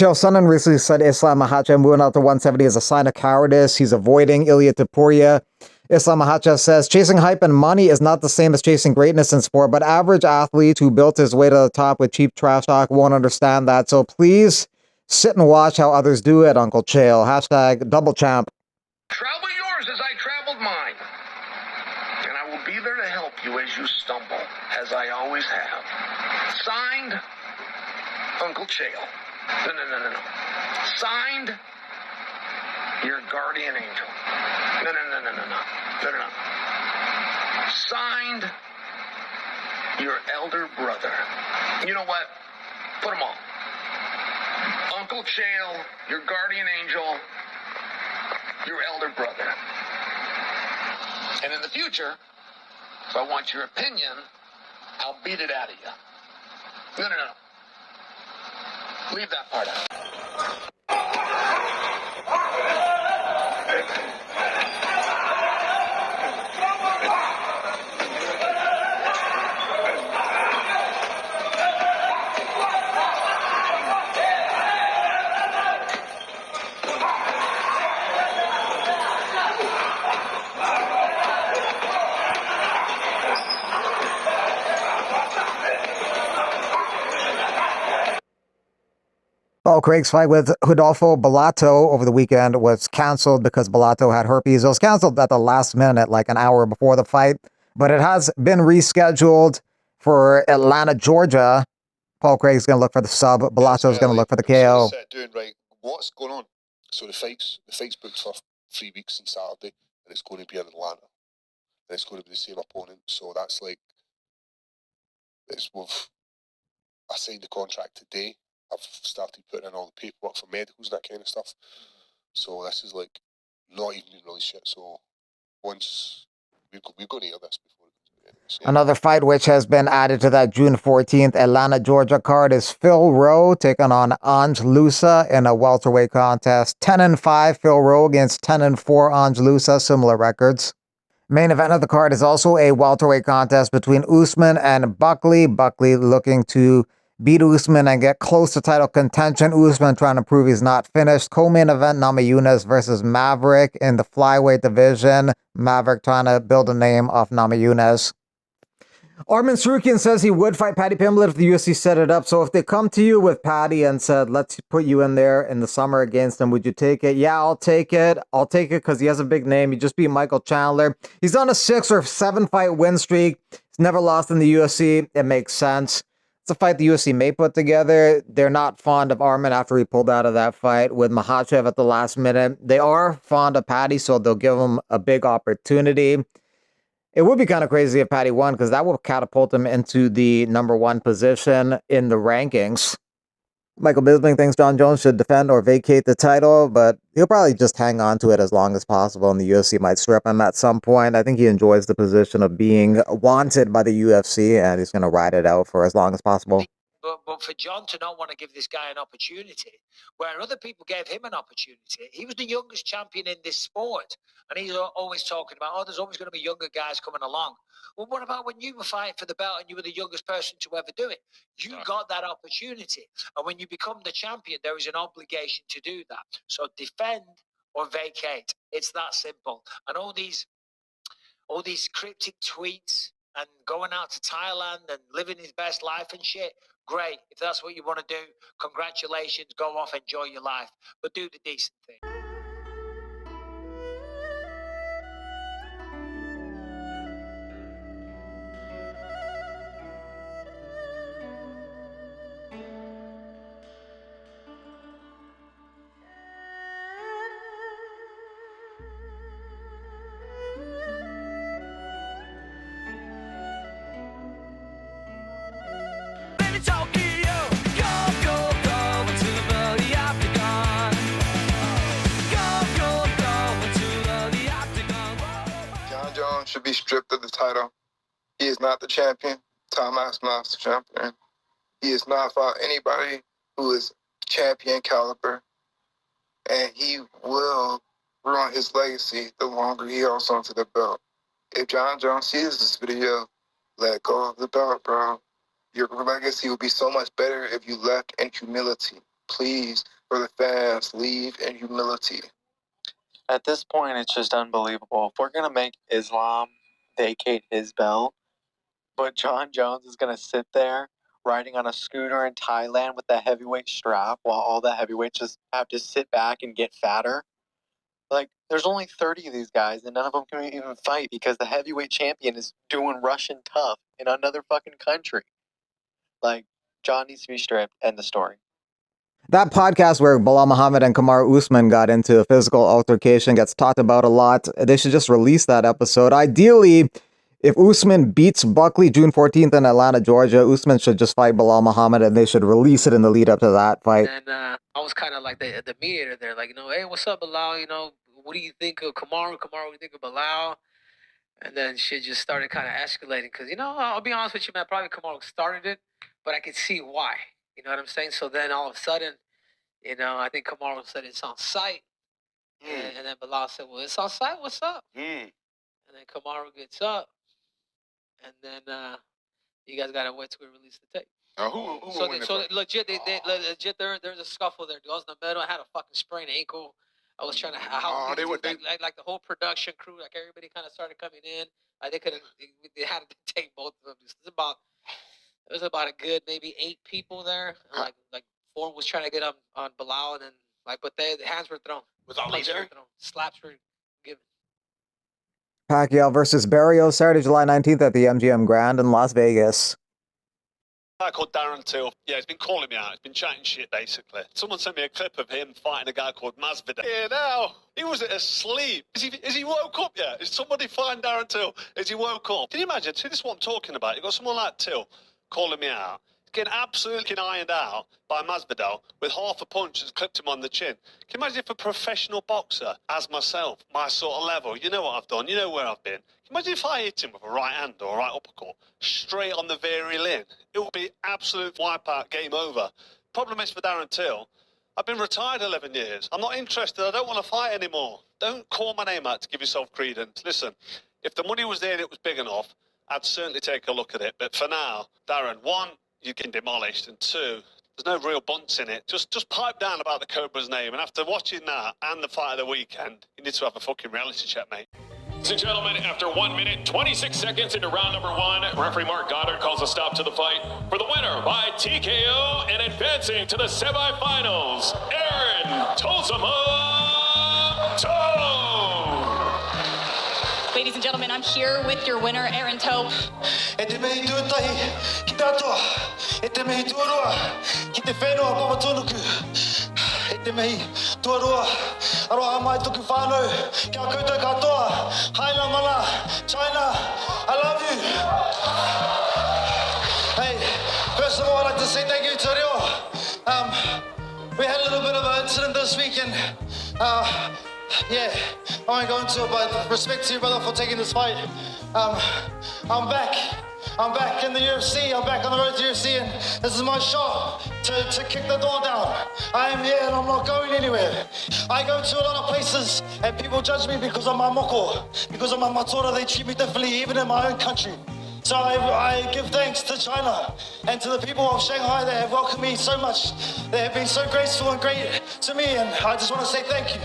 Chael Sonnen recently said Islam Makhachev moving out to 170 is a sign of cowardice. He's avoiding Ilya Topuria. Islam Makhachev says, chasing hype and money is not the same as chasing greatness in sport, but average athlete who built his way to the top with cheap trash talk won't understand that. So please sit and watch how others do it, Uncle Chael. Hashtag double champ. Travel yours as I traveled mine. And I will be there to help you as you stumble, as I always have. Signed, Uncle Chael. No. Signed, your guardian angel. No. Signed, your elder brother. You know what? Put them all. Uncle Chael, your guardian angel, your elder brother. And in the future, if I want your opinion, I'll beat it out of you. No. Leave that part out. Paul Craig's fight with Rodolfo Bellato over the weekend was canceled because Bellato had herpes. It was canceled at the last minute, like an hour before the fight, but it has been rescheduled for Atlanta, Georgia. Paul Craig's going to look for the sub. Bellato's going to look for the KO. Doing right. What's going on? So the fight's booked for 3 weeks on Saturday, and it's going to be in Atlanta. And it's going to be the same opponent. So that's like, I signed the contract today. I've started putting in all the paperwork for medicals and that kind of stuff. So this is like not even been released yet. So once we're going to hear this before. Another fight which has been added to that June 14th Atlanta, Georgia card is Phil Rowe taking on Ange Lusa in a welterweight contest. 10-5 Phil Rowe against 10-4 Ange Lusa, similar records. Main event of the card is also a welterweight contest between Usman and Buckley. Buckley looking to beat Usman and get close to title contention. Usman trying to prove he's not finished. Co-main event, Namajunas versus Maverick in the flyweight division. Maverick trying to build a name off Namajunas. Arman Tsarukyan says he would fight Paddy Pimblett if the UFC set it up. So if they come to you with Paddy and said, let's put you in there in the summer against him, would you take it? Yeah, I'll take it. I'll take it because he has a big name. He just beat Michael Chandler. He's on a 6 or 7 fight win streak. He's never lost in the UFC. It makes sense. It's a fight the UFC may put together. They're not fond of Arman after he pulled out of that fight with Makhachev at the last minute. They are fond of Paddy, so they'll give him a big opportunity. It would be kind of crazy if Paddy won because that will catapult him into the #1 position in the rankings. Michael Bisping thinks Jon Jones should defend or vacate the title, but he'll probably just hang on to it as long as possible, and the UFC might strip him at some point. I think he enjoys the position of being wanted by the UFC, and he's going to ride it out for as long as possible. But for Jon to not want to give this guy an opportunity, where other people gave him an opportunity, he was the youngest champion in this sport. And he's always talking about, oh, there's always going to be younger guys coming along. Well, what about when you were fighting for the belt and you were the youngest person to ever do it? You got that opportunity. And when you become the champion, there is an obligation to do that. So defend or vacate. It's that simple. And all these cryptic tweets and going out to Thailand and living his best life and shit, great. If that's what you want to do, congratulations. Go off, enjoy your life. But do the decent thing. Jon Jones should be stripped of the title. He is not the champion. Tom Aspinall's the champion. He has not fought anybody who is champion caliber, and he will ruin his legacy the longer he holds onto the belt. If Jon Jones sees this video, let go of the belt, bro. Your legacy would be so much better if you left in humility. please, for the fans, leave in humility. At this point, it's just unbelievable. If we're going to make Islam vacate his belt, but Jon Jones is going to sit there riding on a scooter in Thailand with the heavyweight strap while all the heavyweights just have to sit back and get fatter. Like, there's only 30 of these guys, and none of them can even fight because the heavyweight champion is doing Russian tough in another fucking country. Like, John needs to be stripped. End the story. That podcast where Bilal Muhammad and Kamar Usman got into a physical altercation gets talked about a lot. They should just release that episode. Ideally, if Usman beats Buckley June 14th in Atlanta, Georgia, Usman should just fight Bilal Muhammad, and they should release it in the lead up to that fight. And I was kind of like the mediator there, like, hey, what's up, Bilal? What do you think of Kamar? Kamar, what do you think of Bilal? And then shit just started kind of escalating because, I'll be honest with you, man, probably Kamar started it, but I could see why. You know what I'm saying? So then all of a sudden, I think Kamar said it's on site. And then Bilal said, well, it's on site. What's up? And then Kamar gets up. And then you guys got to wait till we release the tape. So legit, there's a scuffle there. Goes in the middle. I had a fucking sprained ankle. I was trying to like the whole production crew, like everybody kind of started coming in. Like they had to take both of them. It was about a good maybe 8 people there. And like 4 was trying to get on Bilal, and then but the hands were thrown. Was Ali there? Slaps were given. Pacquiao versus Barrios, Saturday, July 19th at the MGM Grand in Las Vegas. A guy called Darren Till. Yeah, he's been calling me out. He's been chatting shit, basically. Someone sent me a clip of him fighting a guy called Masvidal. Yeah, now, he was asleep. Is he woke up yet? Is somebody find Darren Till? Is he woke up? Can you imagine? See, this is what I'm talking about. You've got someone like Till calling me out. Getting absolutely ironed out by Masvidal with half a punch that's clipped him on the chin. Can you imagine if a professional boxer, as myself, my sort of level, you know what I've done, you know where I've been. Can you imagine if I hit him with a right hand or a right uppercut straight on the very limb? It would be absolute wipeout, game over. Problem is for Darren Till, I've been retired 11 years. I'm not interested. I don't want to fight anymore. Don't call my name out to give yourself credence. Listen, if the money was there and it was big enough, I'd certainly take a look at it. But for now, Darren, 1, you're getting demolished, and 2, there's no real bunts in it. Just pipe down about the Cobra's name, and after watching that and the fight of the weekend, you need to have a fucking reality check, mate. Ladies and gentlemen, after 1 minute, 26 seconds into round number 1, referee Mark Goddard calls a stop to the fight for the winner by TKO and advancing to the semifinals, Aaron Toe. Ladies and gentlemen, I'm here with your winner, Aaron Toe. China, I love you. Hey, first of all, I'd like to say thank you to Rio. We had a little bit of an incident this weekend. Yeah, I won't go into it, but respect to you, brother, for taking this fight. I'm back. I'm back in the UFC. I'm back on the road to UFC, and this is my shot to kick the door down. I am here, and I'm not going anywhere. I go to a lot of places, and people judge me because of my moko, because of my matora. They treat me differently, even in my own country. So I give thanks to China and to the people of Shanghai that have welcomed me so much. They have been so graceful and great to me, and I just want to say thank you.